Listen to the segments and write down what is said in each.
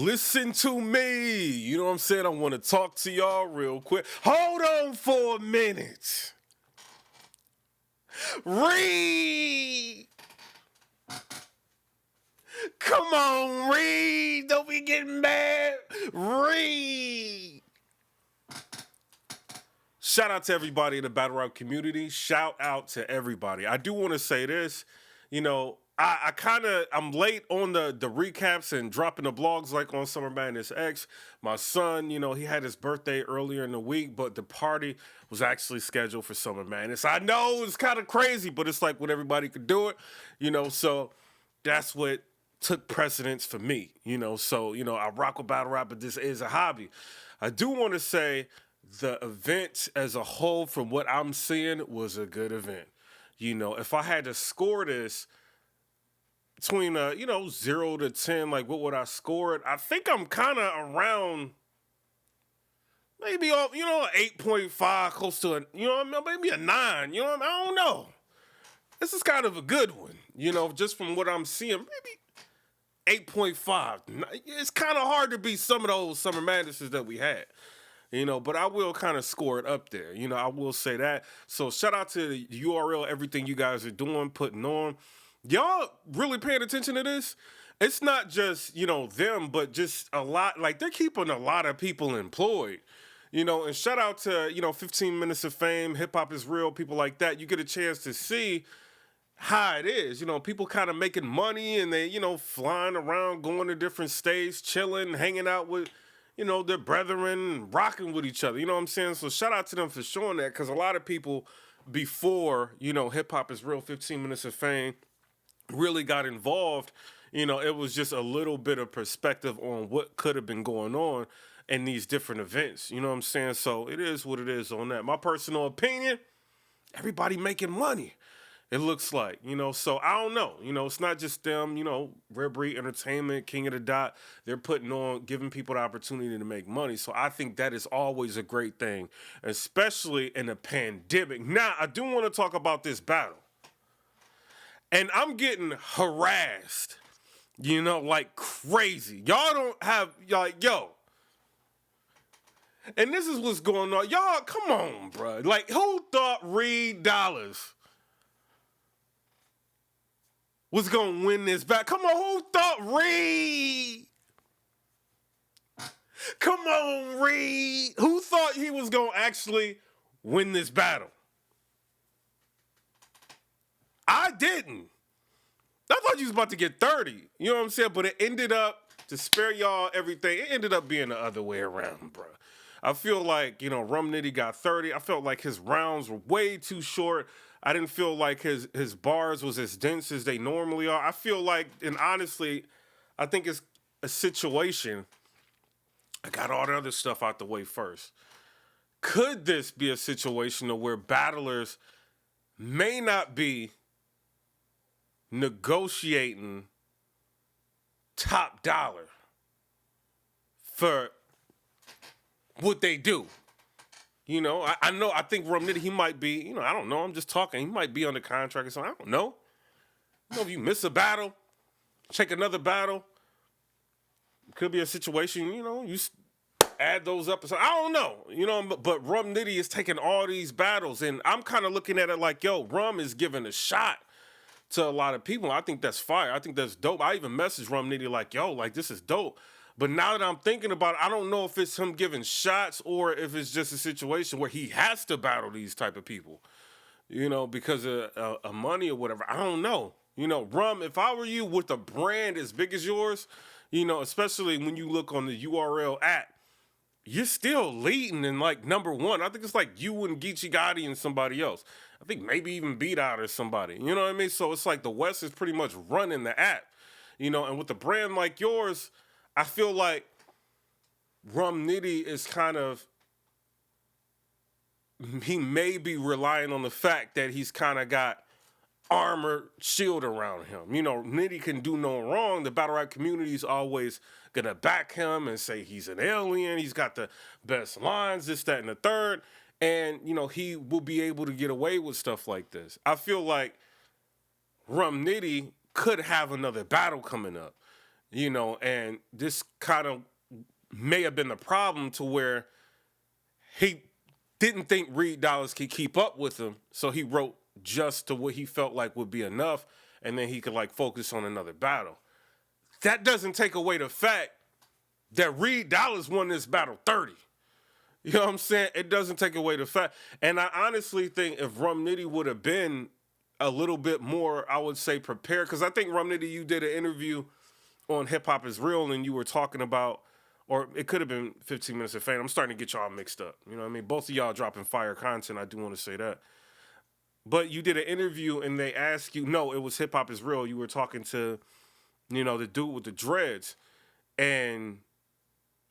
Listen to me. You know what I'm saying? I want to talk to y'all real quick. Hold on for a minute. Reed. Come on, Reed. Don't be getting mad. Reed. Shout out to everybody in the battle rap community. Shout out to everybody. I do want to say this. You know, I'm late on the recaps and dropping the blogs like on Summer Madness X. My son, you know, he had his birthday earlier in the week, but the party was actually scheduled for Summer Madness. I know it's kind of crazy, but it's like when everybody could do it, you know, so that's what took precedence for me, you know. So, you know, I rock with battle rap, but this is a hobby. I do want to say the event as a whole, from what I'm seeing, was a good event. You know, if I had to score this between, 0 to 10, like what would I score it? I think I'm kind of around maybe, 8.5, close to, maybe a 9. You know what I mean? I don't know. This is kind of a good one, you know, just from what I'm seeing, maybe 8.5. It's kind of hard to beat some of those Summer Madnesses that we had. You know, but I will kind of score it up there. You know, I will say that. So shout out to the URL, everything you guys are doing, putting on. Y'all really paying attention to this? It's not just, you know, them, but just a lot. Like, they're keeping a lot of people employed. You know, and shout out to, 15 Minutes of Fame, Hip Hop is Real, people like that. You get a chance to see how it is. You know, people kind of making money and they, flying around, going to different states, chilling, hanging out with, their brethren, rocking with each other. You know what I'm saying? So shout out to them for showing that, because a lot of people before, Hip Hop is Real, 15 Minutes of Fame, really got involved. You know, it was just a little bit of perspective on what could have been going on in these different events. You know what I'm saying? So it is what it is on that. My personal opinion, everybody making money. It looks like, so I don't know. It's not just them, Rare Breed Entertainment, King of the Dot. They're putting on, giving people the opportunity to make money. So I think that is always a great thing, especially in a pandemic. Now, I do want to talk about this battle. And I'm getting harassed, like crazy. Y'all don't have, yo. And this is what's going on. Y'all, come on, bro. Like, who thought $DOLLAZ was going to win this battle? Come on, who thought Reed? Come on, Reed. Who thought he was going to actually win this battle? I didn't. I thought you was about to get 30. You know what I'm saying? But it ended up, to spare y'all everything, it ended up being the other way around, bro. I feel like, Rum Nitty got 30. I felt like his rounds were way too short. I didn't feel like his bars was as dense as they normally are. I feel like, and honestly, I think it's a situation. I got all the other stuff out the way first. Could this be a situation where battlers may not be negotiating top dollar for what they do? I think Rum Nitty, he might be, I don't know, I'm just talking. He might be under contract or something. I don't know. If you miss a battle, check another battle. Could be a situation, you add those up. I don't know, but Rum Nitty is taking all these battles, and I'm kind of looking at it like, yo, Rum is giving a shot to a lot of people. I think that's fire. I think that's dope. I even messaged Rum Nitty like, yo, like, this is dope. But now that I'm thinking about it, I don't know if it's him giving shots or if it's just a situation where he has to battle these type of people, because of money or whatever. I don't know. Rum, if I were you with a brand as big as yours, especially when you look on the URL app, you're still leading in, like, number one. I think it's like you and Geechee Gotti and somebody else. I think maybe even Beat Out or somebody. You know what I mean? So it's like the West is pretty much running the app, and with a brand like yours, I feel like Rum Nitty is kind of, he may be relying on the fact that he's kind of got armor shield around him. Nitty can do no wrong. The battle rap community is always going to back him and say he's an alien. He's got the best lines, this, that, and the third. And, he will be able to get away with stuff like this. I feel like Rum Nitty could have another battle coming up. you know, and this kind of may have been the problem to where he didn't think Reed Dollaz could keep up with him, so he wrote just to what he felt like would be enough, and then he could like focus on another battle. That doesn't take away the fact that Reed Dollaz won this battle 30. You know what I'm saying? It doesn't take away the fact. And I honestly think if Rum Nitty would have been a little bit more, I would say, prepared, because I think Rum Nitty, you did an interview on Hip Hop Is Real, and you were talking about, or it could have been 15 Minutes of Fame. I'm starting to get y'all mixed up. You know what I mean? Both of y'all dropping fire content. I do want to say that. But you did an interview, and they asked you, no, it was Hip Hop Is Real. You were talking to, you know, the dude with the dreads, and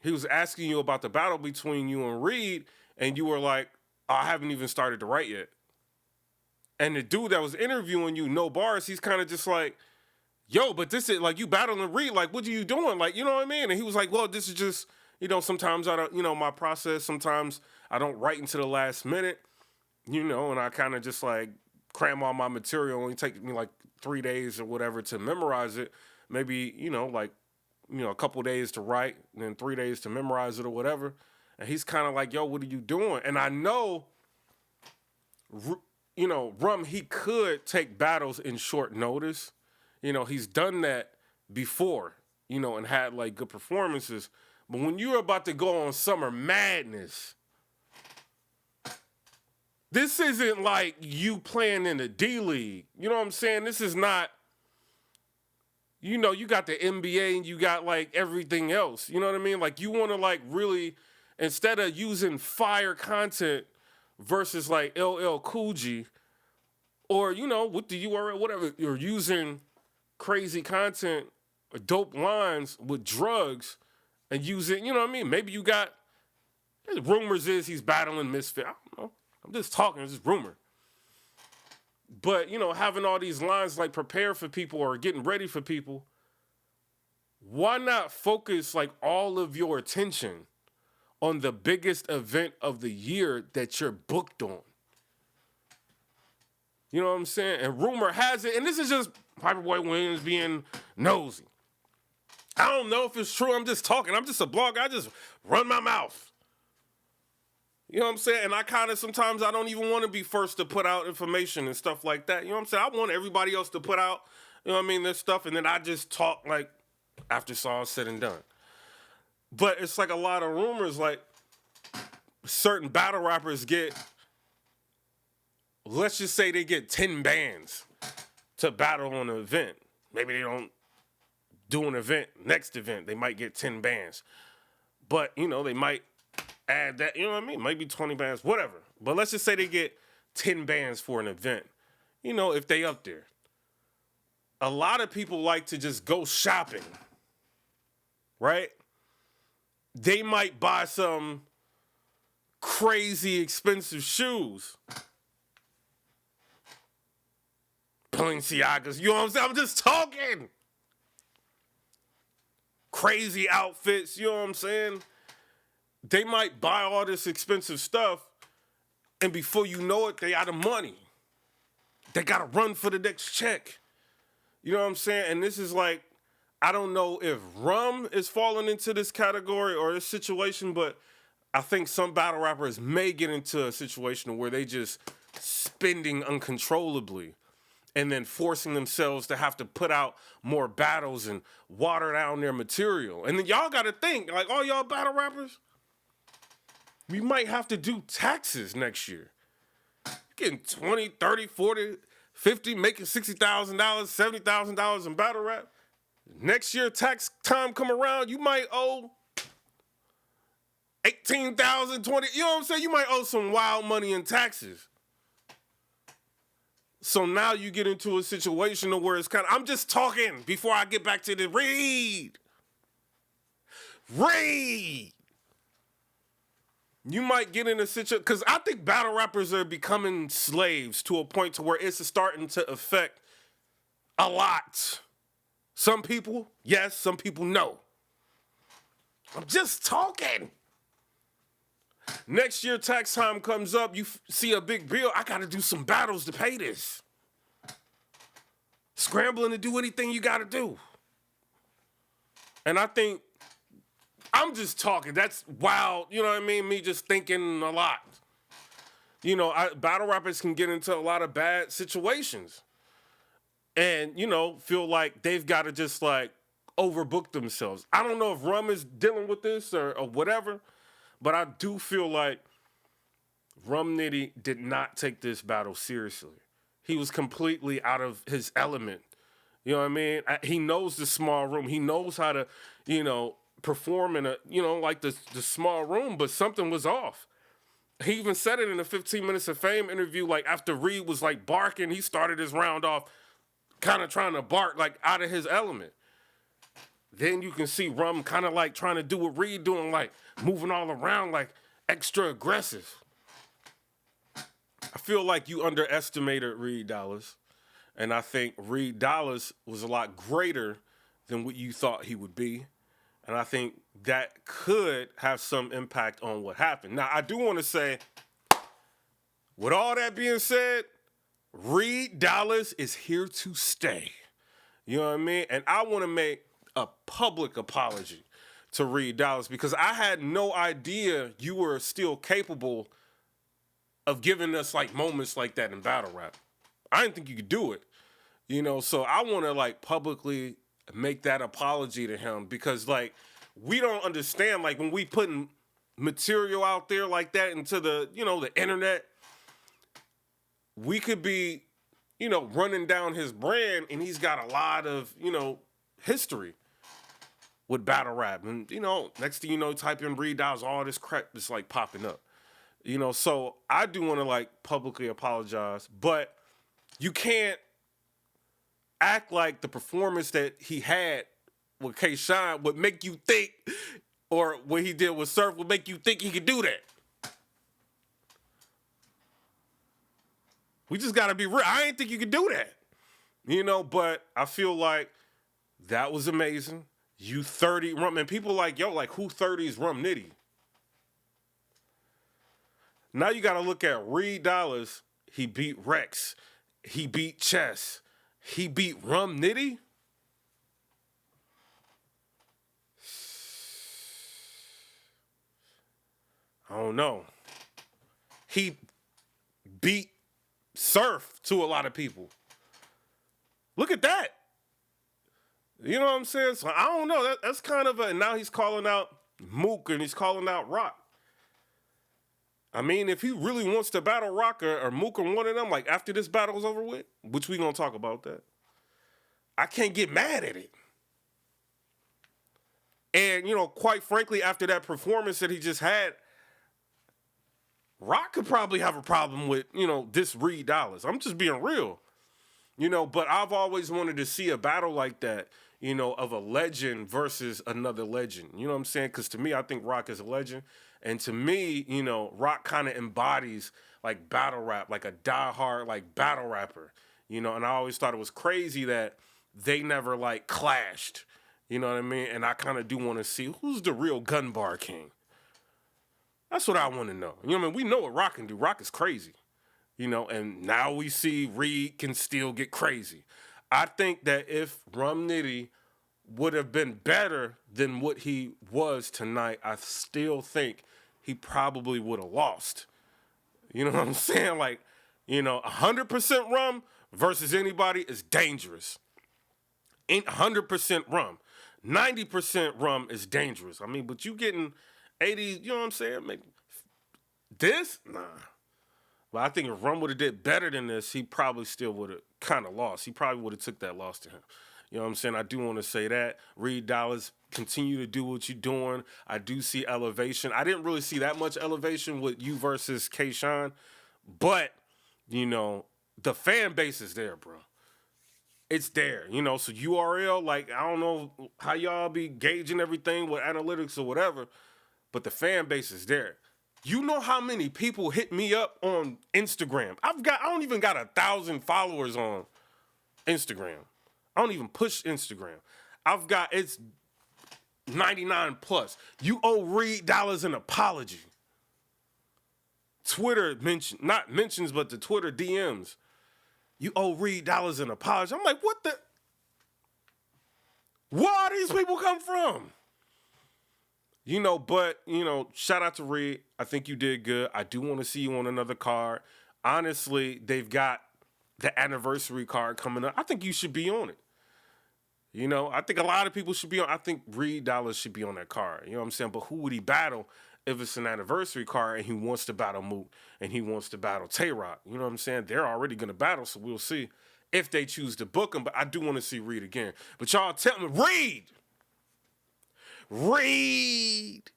he was asking you about the battle between you and Reed, and you were like, oh, I haven't even started to write yet. And the dude that was interviewing you, No Bars, he's kind of just like, yo, but this is like, you battling Reed, like, what are you doing? Like, you know what I mean? And he was like, well, this is just, you know, sometimes I don't, you know, my process, sometimes I don't write into the last minute, you know, and I kind of just like cram all my material. It only takes me like 3 days or whatever to memorize it. Maybe, you know, like, you know, a couple days to write and then 3 days to memorize it or whatever. And he's kind of like, yo, what are you doing? And I know, you know, Rum, he could take battles in short notice. You know, he's done that before, you know, and had like good performances. But when you're about to go on Summer Madness, this isn't like you playing in the D-League. You know what I'm saying? This is not, you know, you got the NBA and you got like everything else. You know what I mean? Like you want to like really, instead of using fire content versus like LL Cool J, or, you know, with the URL, whatever, you're using crazy content or dope lines with drugs and using, you know what I mean? Maybe you got, rumors is he's battling Misfit. I don't know. I'm just talking, it's just rumor. But, you know, having all these lines like prepared for people or getting ready for people, why not focus like all of your attention on the biggest event of the year that you're booked on? You know what I'm saying? And rumor has it, and this is just PIPERBOY Williams being nosy. I don't know if it's true. I'm just talking. I'm just a blogger. I just run my mouth. You know what I'm saying? And I kind of, sometimes I don't even want to be first to put out information and stuff like that. You know what I'm saying? I want everybody else to put out, you know what I mean, this stuff, and then I just talk like after it's all said and done. But it's like a lot of rumors, like certain battle rappers get, let's just say they get 10 bands to battle on an event. Maybe they don't do an event, next event, they might get 10 bands. But, you know, they might add that, you know what I mean? Maybe 20 bands, whatever. But let's just say they get 10 bands for an event. You know, if they up there. A lot of people like to just go shopping, right? They might buy some crazy expensive shoes. Balenciagas, you know what I'm saying? I'm just talking. Crazy outfits, you know what I'm saying? They might buy all this expensive stuff, and before you know it, they out of money. They got to run for the next check. You know what I'm saying? And this is like, I don't know if Rum is falling into this category or this situation, but I think some battle rappers may get into a situation where they just spending uncontrollably and then forcing themselves to have to put out more battles and water down their material. And then y'all got to think, like all y'all battle rappers, we might have to do taxes next year. Getting 20, 30, 40, 50, making $60,000, $70,000 in battle rap. Next year, tax time come around, you might owe 18,000, 20, you know what I'm saying? You might owe some wild money in taxes. So now you get into a situation where it's kind of, I'm just talking before I get back to the Reed. You might get in a situation, because I think battle rappers are becoming slaves to a point to where it's starting to affect a lot. Some people, yes, some people, no. I'm just talking. Next year, tax time comes up, you see a big bill, I got to do some battles to pay this. Scrambling to do anything you got to do. And I think I'm just talking. That's wild. You know what I mean? Me just thinking a lot. You know, battle rappers can get into a lot of bad situations. And, you know, feel like they've got to just like overbook themselves. I don't know if Rum is dealing with this or whatever, but I do feel like Rum Nitty did not take this battle seriously. He was completely out of his element. You know what I mean? He knows the small room. He knows how to, you know, perform in a, you know, like the small room, but something was off. He even said it in the 15 Minutes of Fame interview, like after Reed was like barking, he started his round off kind of trying to bark like out of his element. Then you can see Rum kind of like trying to do what Reed doing, like moving all around like extra aggressive. I feel like you underestimated Reed Dollaz. And I think Reed Dollaz was a lot greater than what you thought he would be. And I think that could have some impact on what happened. Now, I do want to say, with all that being said, Reed Dollaz is here to stay. You know what I mean? And I want to make a public apology to Reed Dollaz because I had no idea you were still capable of giving us like moments like that in battle rap. I didn't think you could do it. You know, so I want to like publicly make that apology to him because like we don't understand like when we putting material out there like that into the, you know, the internet, we could be, you know, running down his brand and he's got a lot of, you know, history with battle rap. And, you know, next thing you know, type in Reed Dollaz, all this crap is like popping up. You know, so I do want to like publicly apologize, but you can't act like the performance that he had with K-Shine would make you think, or what he did with Surf would make you think he could do that. We just got to be real. I didn't think you could do that. You know, but I feel like that was amazing. You 30 Rum, and people like, yo, like who 30 is Rum Nitty? Now you got to look at Reed Dollaz. He beat Rex. He beat Chess. He beat Rum Nitty. I don't know. He beat Surf to a lot of people. Look at that. You know what I'm saying? So I don't know. That's kind of a, and now he's calling out Mook and he's calling out Rock. I mean, if he really wants to battle Rock or Mook or one of them, like after this battle's over with, which we gonna talk about that, I can't get mad at it. And, you know, quite frankly, after that performance that he just had, Rock could probably have a problem with, you know, this Reed Dollaz. I'm just being real. You know, but I've always wanted to see a battle like that, you know, of a legend versus another legend. You know what I'm saying? Because to me, I think Rock is a legend. And to me, you know, Rock kind of embodies like battle rap, like a diehard like battle rapper. You know, and I always thought it was crazy that they never like clashed. You know what I mean? And I kind of do want to see who's the real gun bar king. That's what I want to know. You know what I mean? We know what Rock can do. Rock is crazy. You know, and now we see Reed can still get crazy. I think that if Rum Nitty would have been better than what he was tonight, I still think he probably would have lost. You know what I'm saying? Like, you know, 100% Rum versus anybody is dangerous. Ain't 100% Rum. 90% Rum is dangerous. I mean, but you getting 80, you know what I'm saying? Maybe this? Nah. But I think if Rum would have did better than this, he probably still would have kind of lost. He probably would have took that loss to him. You know what I'm saying? I do want to say that. Reed Dollaz, continue to do what you're doing. I do see elevation. I didn't really see that much elevation with you versus K-Shine. But, you know, the fan base is there, bro. It's there. You know, so URL, like, I don't know how y'all be gauging everything with analytics or whatever, but the fan base is there. You know how many people hit me up on Instagram? I don't even got 1,000 followers on Instagram. I don't even push Instagram. It's 99 plus. You owe Reed Dollaz an apology. Twitter not mentions, but the Twitter DMs. You owe Reed Dollaz an apology. I'm like, what the? Where are these people come from? You know, but, you know, shout out to Reed. I think you did good. I do want to see you on another card. Honestly, they've got the anniversary card coming up. I think you should be on it. You know, I think a lot of people should be on. I think Reed Dollaz should be on that card. You know what I'm saying? But who would he battle if it's an anniversary card and he wants to battle Moot and he wants to battle Tay-Rock? You know what I'm saying? They're already going to battle, so we'll see if they choose to book him. But I do want to see Reed again. But y'all tell me, Reed!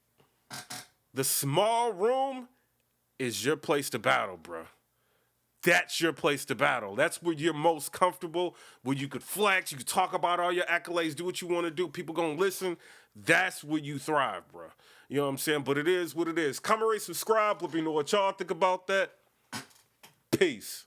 The small room is your place to battle, bro. That's your place to battle. That's where you're most comfortable, where you could flex, you could talk about all your accolades, do what you want to do. People gonna listen. That's where you thrive, bro. You know what I'm saying? But it is what it is. Comment, rate, subscribe. Let me know what y'all think about that. Peace.